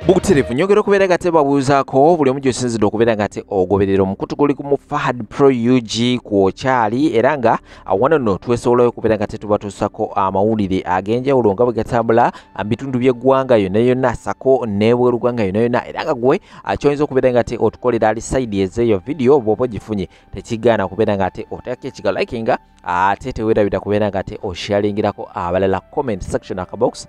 Bukutirivu nyogero kubeera nga tebabuuzaako buli omu gy'osinzidde okubeera nga te ogoberera omukutu guli ku mu Fahad Pro UG kwokyali era nga wano nno twesobolayo okubeera nga tetubatuusako amawulire ag'enjawulo nga bwe gatambula mu bitundu by'eggwanga yonna yonna sako n'ebweru ggwanga yonna yonna era nga gwe ky'oyinza okubeera nga te otukolera ali sayidi ez'eyo vidiyo bw'oba ogifunye tekigaana kubeera nga te oteekako ekiga likinga ate teweerabira kubeera nga te osharingirako abalala comment section akabox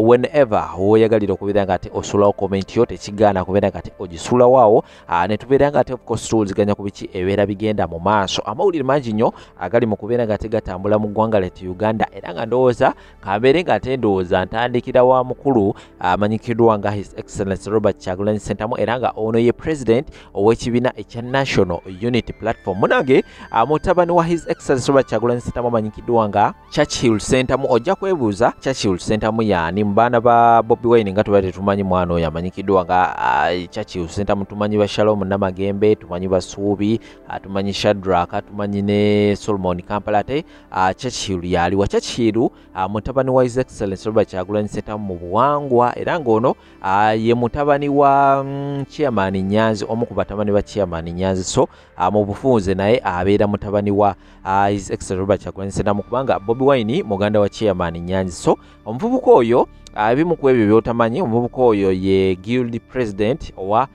whenever woyagalira okubeera nga te osulawo comment yo tekigaana kubeera nga te ogisulawo awo ne tubeera nga te of course tuwuliziganya ku biki ebibeera bigenda mu maaso amawulire mangi nnyo agali mu kubeera nga te gatambula mu ggwanga lyattu Uganda era nga ndowooza kambeere nga te ndowooza ntandikira wa mukulu amanyikiddwa nga His Excellency Robert Kyagulanyi Ssentamu era nga ono ye president ow'ekibiina ekya National Unity Platform munange mutabani wa His Excellency Robert Kyagulanyi Ssentamu amanyikiddwa nga Churchill Ssentamu ojja kwebuuza Churchill Ssentamu yaani mu baana ba Bobi Wine nga tuba tetumanyi mwana oyo amanyikiddwa nga Churchill Ssentamu tumanyi ba Shalom Namagembe tumanyi ba Suubi tumanyi Shadrack tumanyi ne Solomon Kampalate Churchill yaliwa Churchill mutabani wa His Excellency Robert Kyagulanyi Ssentamu mu buwangwa era ng'ono ye mutabani wa Chairman Nyanzi omu ku batabani ba Chairman Nyanzi so mu bufunze naye abeera mutabani wa His Excellency Robert Kyagulanyi Ssentamu kubanga Bobi Wine muganda wa Chairman Nyanzi so omuvubuka oyo ebimu ku ebyo by'otamanyi omuvubuka oyo ye guild president owa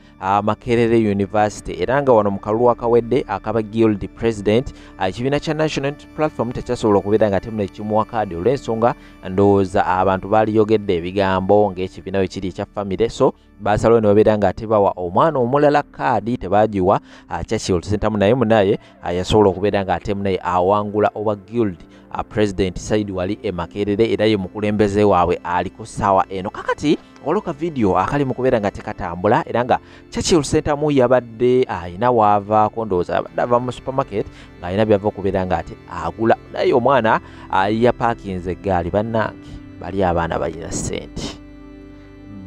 Makerere University era nga wano mu kalulu akawedde akaba guild president ekibiina kya National Platform tekyasobola okubeera nga temuna ekimuwa kaadi olw'ensonga ndowooza abantu baaliyogedde ebigambo ng'ekibiina we kiri ekya famire so baasalawo ne babeera nga tebawa omwana omulala kaadi tebagiwa Churchill Ssentamu naye munaye yasobola okubeera nga ate munaye awangula owa guild president Saidi wali Makerere era ye mukulembeze waabwe aliko ssaawa eno kakati oloka video akali mu kubeera nga tekatambula era nga Churchill Ssentamu yabadde ayina waavaako ndowooza yabadde ava mu supermarket ng'ayina byava okubeera nga ate agula naye omwana yapaakinze eggaali bannange bali abaana balina ssente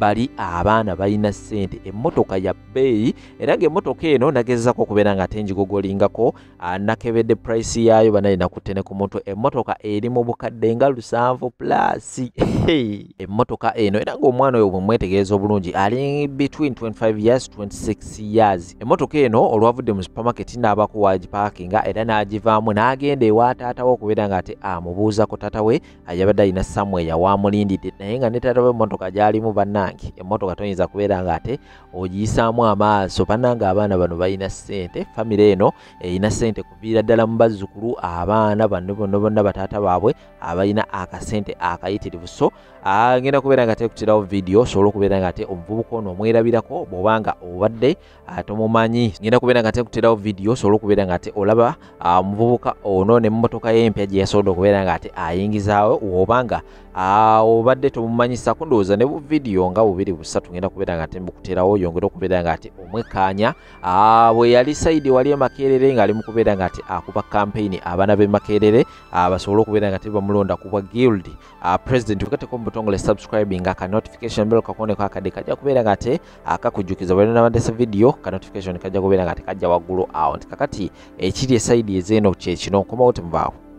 bali abaana balina ssente emmotoka ya bbeeyi era ng'emmotoka eno nagezaako okubeera nga tenjigogolingako nakebedde price yaayo banaye nakutte ne ku mutwe emmotoka eri mu bukadde nga 7 plus emmotoka eno era ng'omwana oyo bwe mwetegereza obulungi ali between 25 years 26 years emmotoka eno olwavudde mu supermarket n'abaako wagiparkinga era n'agivaamu n'agenda ewa taatawe okubeera nga ate amubuuzako taata we yabadde alina Samuel wamulindidde naye nga ne taata we emmotoka gy'alimu bannange emmotoka toyinza kubeera nga ate ogiyisaamu amaaso bannange abaana bano balina ssente famire eno erina ssente kuviira ddala mu bazzukulu abaana bano bonna bataata baabwe abalina akasente akayitirivu so ngenda kubeera nga tekutirawo video osobola okubeera nga ate omuvubuka ono omwerabirako bw'obanga obadde tomumanyi ngenda kubeera nga tekutirawo video osobola okubeera nga ate olaba omuvubuka ono n'emmotoka y'empya gye yasobodde okubeera nga ate ayingizaawo w'obanga obadde tomumanyisako ndowooza ne bu video nga 2-3 ngenda kubeera nga ate mbukuterawo yongera okubeera nga ate omwekkaanya bwe yali Saidi wali Makerere ng'ali mu kubeera nga ate akuba campaign abaana b'e Makerere basobole okubeera nga ate bamulonda kuba guild president tukateko mu butongole subscribing aka notification bell kakoneko akadde kajja kubeera nga ate akakujjukiza bwe nabadde video ka notification kajja kubeera nga ate kajja waggulu awo nti kakati ekiri esaidi ezeeno kye kino nkomawo temuvaawo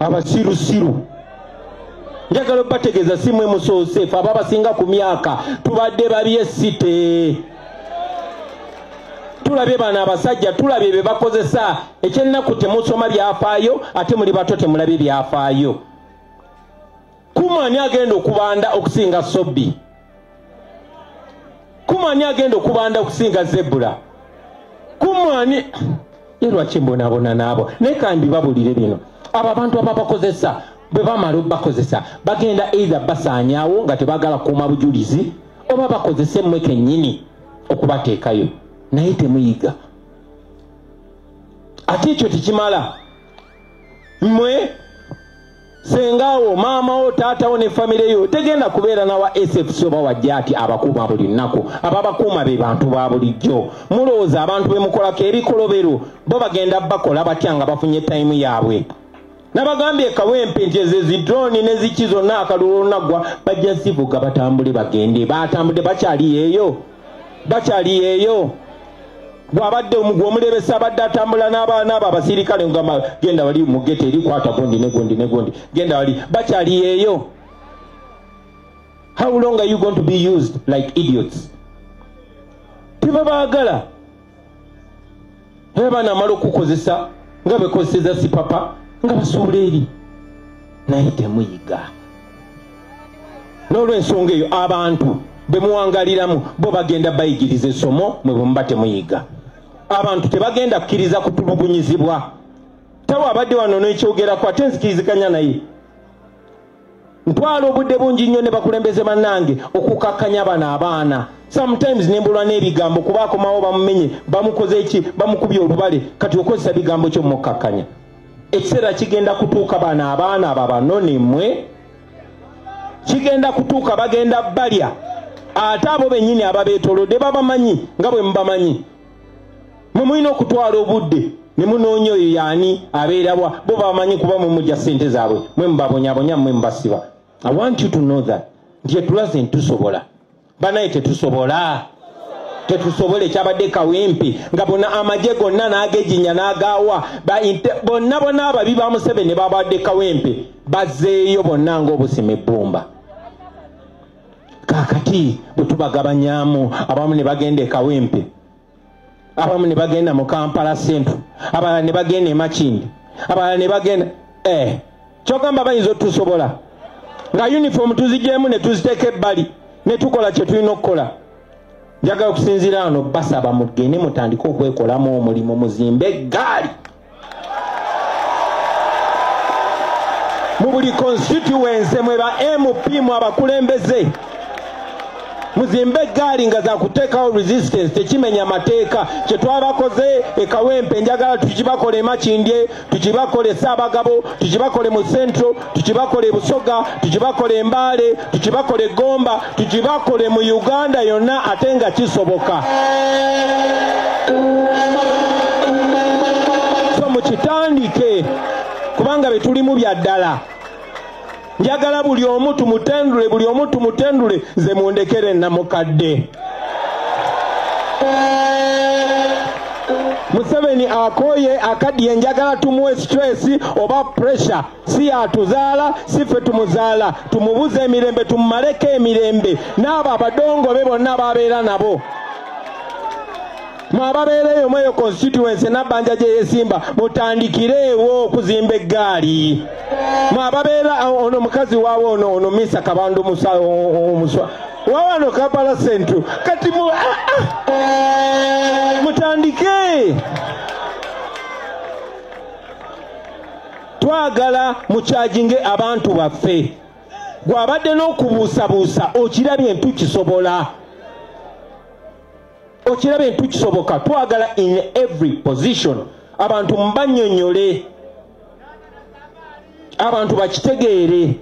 abasirusiru njagala bategeeza simwe musoose fe ababasinga ku myaka tubadde babyesite tulabye bana abasajja tulabye be bakozesa ekyennaku temusoma byafaayo ate muli bato temulabye byafaayo kumani agenda okubanda okusinga Sobbi kumani agenda okubanda okusinga Zebula kumani yerwaki mbonabona naabo naye kandi babulire bino abo abantu ababakozesa bwe bamala bakozesa bagenda either basaanyaawo nga tebagala kuuma bujulizi oba bakozese mmwe kennyini okubateekayo naye temuyiga ate ekyo tekimala mmwe sengawo maamawo taatawo ne famire yo tegenda kubeera nawa SFC oba wajja ati abakuuma buli nnaku ababakuuma be bantu ba bulijjo mulowooza abantu be mukolako ebikolobero bo bagenda bakola batya nga bafunye tayimu yaabwe nabagambye Kawempe nti ezo zidroni ne ziki zonna akalulu naggwa bajja zivuga batambule bagende batambudde bakyali eyo bw'abadde omulebesa abadde atambula n'abaana abo abasirikale ngamba genda wali mu gete eri kwata gondi ne gondi genda wali bakyali eyo. How long are you going to be used like idiots? Tebabaagala abaana amala okukozesa nga bekozeseza sipapa nga basuula eri naye temuyiga n'olw'ensonga eyo abantu bemuwangaliramu bo bagenda bayigiriza essomo mwe bwemuba temuyiga abantu tebagenda kukkiriza kutulugunyizibwa tawa abadde wano n'ekyogerako ate nzikirizikanya naye ntwala obudde bungi nnyo ne bakulembeze bannange okukakkanya bano abaana sometimes nembulwa n'ebigambo kuba akomawo bamumenye bamukoze eki bamukubye olubale kati okozesa bigambo kyo mukakkanya ekiseera kigenda kutuuka bano abaana babanone mmwe kigenda kutuuka bagenda balya ate abo bennyini ababeetolodde babamanyi nga bwe mubamanyi mwe mulina okutwala obudde ne munoonya oyo yaani abeerawa bo babamanyi kuba mwe mujja ssente zaabwe mwe mubabonyabonya mwe mubasiba. I want you to know that nti tulaze ntusobola banaye tetusobola ekyabadde Kawempe nga bonna amagye gonna n'agejinya n'agaawa bonna ababi ba Museveni babadde Kawempe bazzeeyo bonna ng'obusima ebbumba. Kakati bwe tubagabanyaamu abamu ne bagenda e Kawempe abamu ne bagenda mu Kampala Central abalala ne bagenda e Makindi abalala ne bagenda kyogamba bayinza otusobola nga uniform tuzigyemu ne tuziteeka ebbali ne tukola kye tulina okukola. Njagala okusinziira wano basaba mugende mutandike okwekolamu omulimu muzimbe eggaali mu buli constituency mwe ba MP mu abakulembeze muzimbe eggaali nga za kuteekawo resistance tekimenya mateeka kye twabakoze e Kawempe njagala tukibakole e Makindi tukibakole Saabagabo tukibakole mu Central tukibakole e Busoga tukibakole e Mbale tukibakole e Gomba tukibakole mu Uganda yonna ate nga kisoboka. So mukitandike kubanga betulimu bya ddala. Njagala buli omu tumutendule nze mundekere namukadde. Museveni akoye akaddiye njagala tumuwe stress oba pressure si atuzaala si ffe tumuzaala tumubuze emirembe tumumaleko emirembe n'abo abadongo be bonna babeera nabo mwababeereyo mweyo constituency nabbanja gye yesimba mutandikireewo okuzimba eggaali mwababeera ono mukazi waawe ono Misa Kabandu omuswa wawano Kampala Central kati mutandike. Twagala mukyajinge abantu baffe gwabadde n'okubuusabuusa okirabye ntukisobola twagala in every position abantu mbanyonyole abantu bakitegeere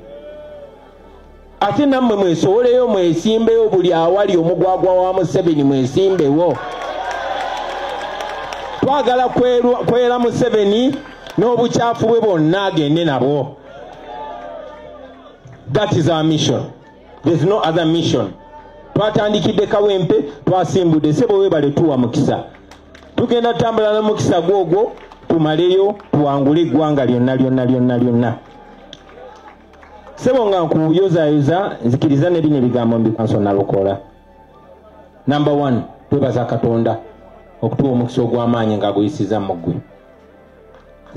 ate nammwe mwesoboleyo mwesimbeyo buli awali omugwagwa wa Museveni mwesimbewo. Twagala kwera Museveni n'obukyafu bwe bonna agende nabo. That is our mission. There is no other mission. Twatandikidde Kawempe twasimbudde sebo webale tuwa mukisa tugenda tambula na mukisa gwogwo tumaleyo tuwangule eggwanga lyonna. sebo nga nkuyozayoza nzikiriza ne bino ebigambo mbikansona lukola. Number 1, twebaza Katonda okutuwa omukisa ogw'amaanyi nga guyisiza mu ggwe.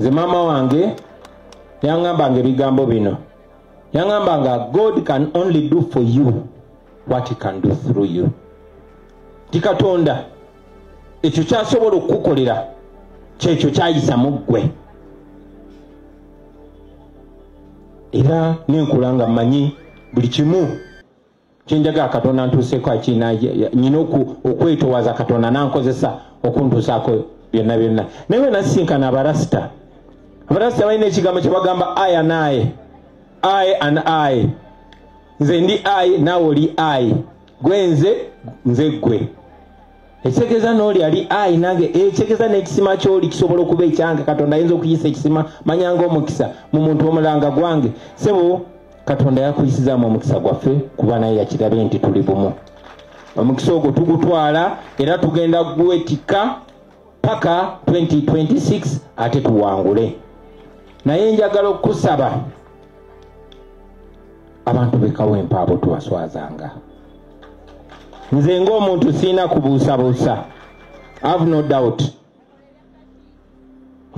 Nze maama wange yangambanga ebigambo bino. Yangambanga God can only do for you what he can do through you. Ti Katonda ekyo kyasobola okukukolera kyekyo kyayisa mu ggwe. Era nenkulanga mmanyi buli kimu kyenjaga Katonda ntuuseeko akina nyina okwetowaza Katonda nankozesa okuntuusaako byonna byonna. Naye nasinkana abarasita. Abarasita balina ekigambo kye bagamba I and I and I. Nze ndi I naawe oli I. Gwe nze gwe. Ekitegeeza n'oli ali I nange ekitegeeza n'ekisima ky'oli kisobola okuba ekyange. Katonda ayinza okuyisa ekisima manyanga omukisa mu muntu omulanga gwange. Sebo Katonda yakuyisizaamu omukisa gwaffe kuba naye yakirabe nti tuli bumu. Omukisa ogwo tugutwala era tugenda gwetika paka 2026 ate tuwangule. Naye njagala okusaba abantu bekawempa abo tuwaswazanga. Nze ng'omuntu siina kubuusabuusa. I have no doubt.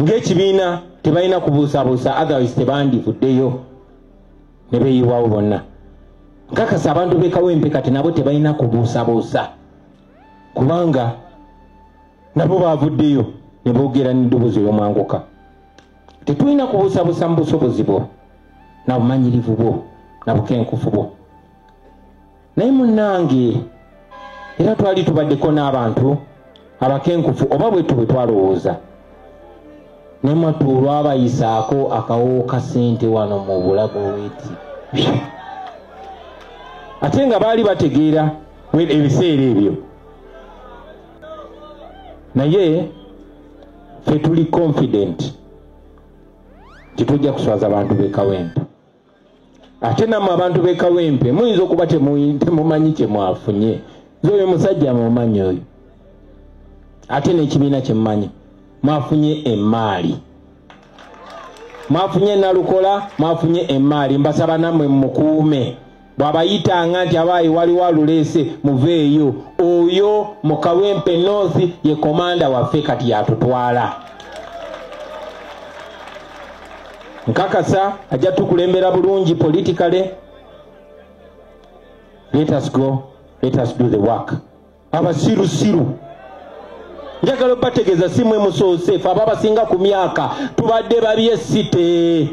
Ng'ekibiina tebalina kubuusabuusa otherwise tebandivuddeyo ne beeyiwawo bonna. Nkakasa abantu bekawempe kati nabo tebalina kubuusabuusa kubanga nabo baavuddeyo ne boogera n'eddoboozi ey'omwanguka. Tetulina kubuusabuusa mu busobozi bwo na bumanyirivu bwo na bukenkufu bwo. Naye munnange era twali tubaddeko n'abantu abakenkufu oba bwetu bwe twalowooza. Ne mwatuulwa abayisaako akawo ka ssente wano mu bulago weeti. Ate nga baali bategeera ebiseera ebyo. Naye ffe tuli confident titujja kuswaza abantu b'ekawempe. Ate nammwe abantu b'ekawempe muyinza okuba temumanyi kye mwafunye. Nze oyo musajja mumanyi oyo. Ate n'ekibiina kye mumanyi mwafunye emmaali. Mwafunye nalukola mwafunye emmaali. Mbasaba nammwe mukuume. Bw'abayitanga nti abaayi waliwo aluleese muveeyo. Oyo mu Kawempe North ye komanda waffe kati yatutwala. Nkakasa ajja tukulembera bulungi politically. Let us go. Let us do the work. Abasirusiru. Njagala obategeeza si mwe musoose ffe ababasinga ku myaka tubadde babyesite.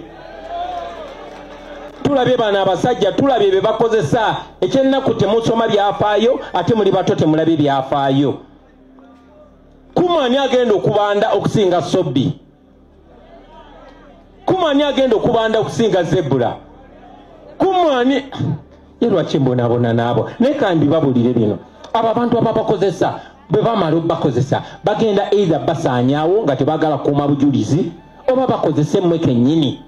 Tulabye bana abasajja tulabye be bakozesa ekyennaku temusoma byafaayo ate muli bato temulabye byafaayo. Kumani agenda okubanda okusinga Sobbi. Kumani agenda okubanda okusinga Zebula. Kumani yerwaki mbonabona naabo naye kandi babulire bino abo abantu ababakozesa bwe bamala bakozesa bagenda either basaanyaawo nga tebagala kuuma bujulizi oba bakozese mmwe kennyini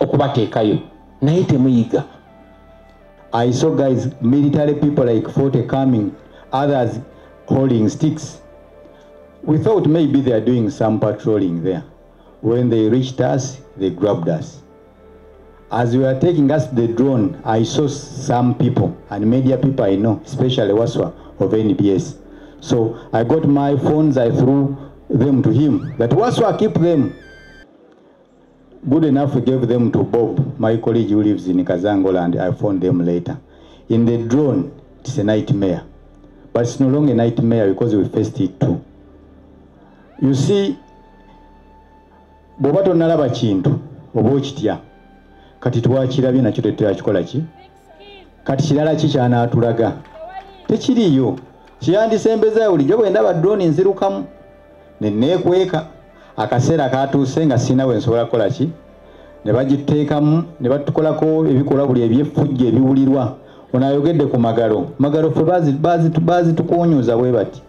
okubateekayo naye temuyiga. I saw guys, military people like 40 coming, others holding sticks. We thought maybe they are doing some patrolling there. When they reached us, they grabbed us. As we were taking us the drone, I saw some people, and media people I know, especially Waswa of NBS. So I got my phones, I threw them to him. That Waswa, keep them. Good enough, we gave them to Bob, my colleague who lives in Kazangola, and I found them later. In the drone, it's a nightmare. But it's no longer a nightmare because we faced it too. You see, Bobato nalaba chintu, obo kitya. Kati twakirabye nakyo tetwakikola ki? Kati kirala ki kyanaatulaga? Tekiriyo. Kyandisembeza bulijjo bwe ndaba drone nzirukamu. Ne neekweka. Akaseera katuuse nga sina we nsobola kukola ki? Ne bagiteekamu, ne batukolako ebikola buli ebyeffujjo ebiwulirwa. Ono ayogedde ku magalo. Magalo ffe bazitukonyuza bwe bati.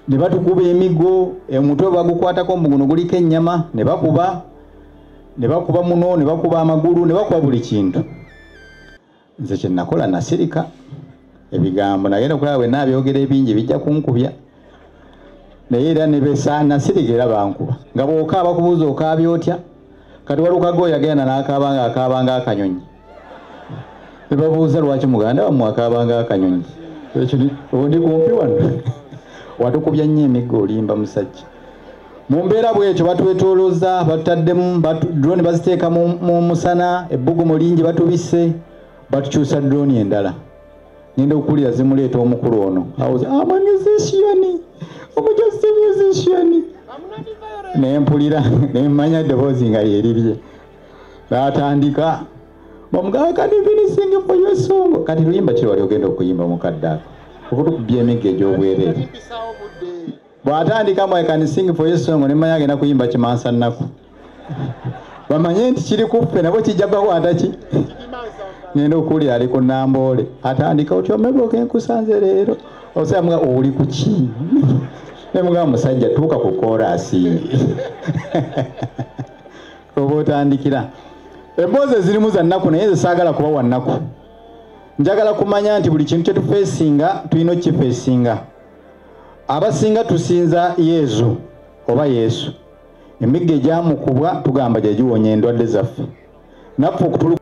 Ne batukuba emigo, omutwe bagukwatako mbuguno guliko ennyama, ne bakuba muno, ne bakuba amagulu, ne bakuba buli kintu. Nze kye nakola nasirika. Ebigambo nagenda okulaba bwe naabyogera ebingi bijja kunkubya. Naye era ne nasirika era bankuba. Nga bw'okaaba kubuuza okaabya otya? kati walukago yagenda n'akaabanga akaabanga akanyonyi ne babuuza lwaki muganda wammwe akaabanga akanyonyi ondi kumpi wano watukubya nnyo emigga olimba musajja mu mbeera bwetyo batwetoolooza batutaddemu drone baziteeka mu musana ebbugumu lingi batubisse batukyusa drone endala ngenda okuwulira zimuleeta omukulu ono I'm a musician omujazi musician nempulira nemmanya eddoboozi nga lyerirye batandika bamugaa kati finishing for your song kati luyimba kiri wali ogenda okuyimba mukadde ako okutukubya emigga egy'obwereere bw'atandika mu I can sing for your song nemmanya agenda kuyimba kimansa nnaku bamanye nti kiri kuffe nabo kijja bakwata ki ngenda okuwulira ali ku Namboole atandika otyo omeboka enkusanze leero osamuga oli ku ki nemuga musajja tuuka ku koorasi oba otandikira emboozi ezirimu za nnaku naye zesaagala kuba wa nnaku njagala kumanya nti buli kintu kyetufeesinga tulina okukifeesinga abasinga tusinza Yesu oba Yesu emigga egyamukubwa tugamba gye giwonya endwadde zaffe naffe okutulu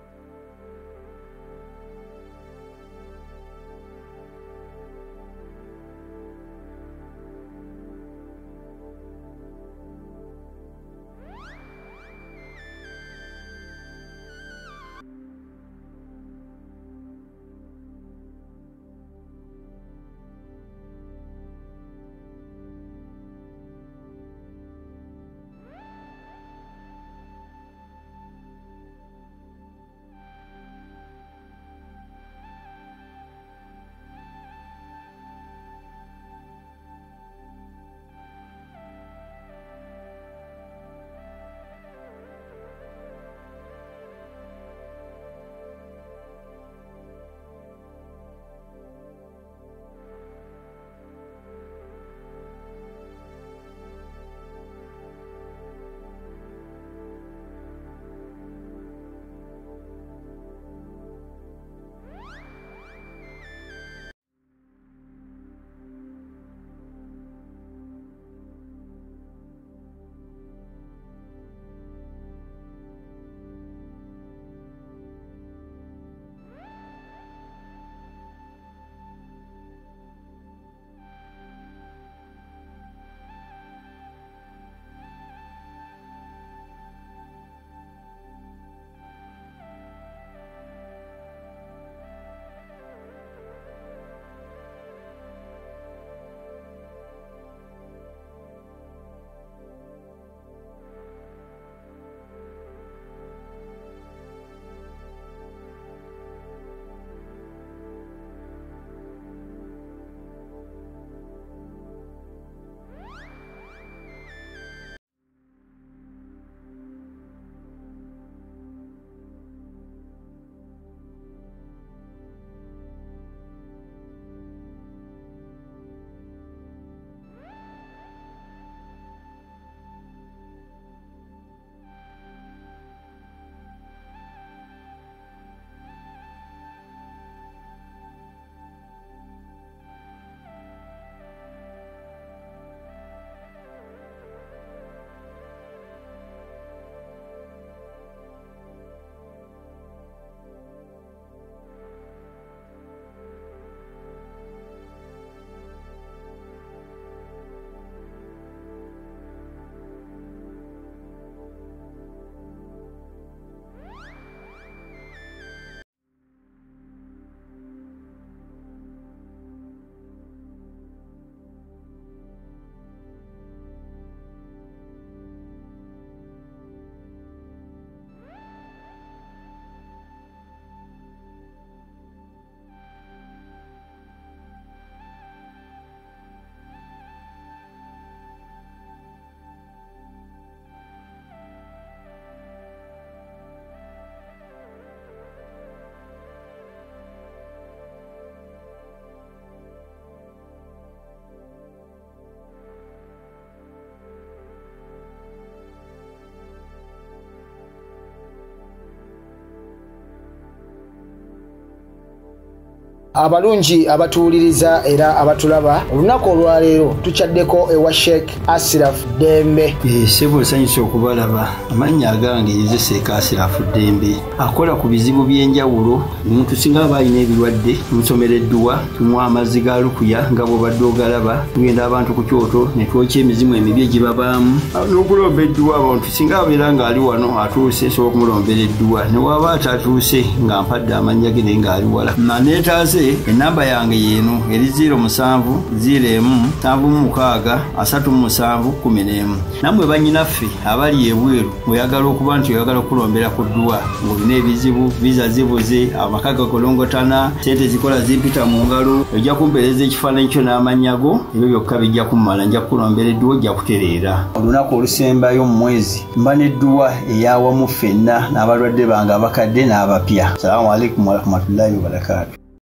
abalungi abatuwuliriza era abatulaba olunaku olwaleero tukyaddeko ewa Sheikh Ashraf Dembe. Sebo sanyusa okubalaba. Amannya agange Yeze Sheikh Ashraf Dembe akola ku bizibu by'enjawulo. Omuntu singa aba alina ebirwadde tumusomereddwa, tumuwa amazzi ga lukuya nga bw'obadde ogalaba, tugenda abantu ku kyoto ne twokya emizimu emibi egibabaamu n'okulomba edduwa. Abantu singa abeera ng'ali wano atuuse sobola okumulombera edduwa, ne waba atatuuse nga mpadde amannya ge naye ng'ali wala. Neetaaze enamba yange yeeno eri 07 01 76 37 11. Nammwe bannyinaffe abali ebweru oyagala okuba nti oyagala okulombera ku dduwa ng'olina ebizibu, viza zibuze, amaka gakolongotana, sente zikola zimpita mu ngalo, ojja kumpeereza ekifaananyi kyo n'amannya go, ebyo byokka bijja kummala, nja kukulombera edduwa, ojja kutereera. Olunaku olusembayo mu mwezi mba n'edduwa eyawamu ffenna n'abalwadde bange abakadde n'abapya. Salaamu alaikum warahmatullahi wabarakatuh.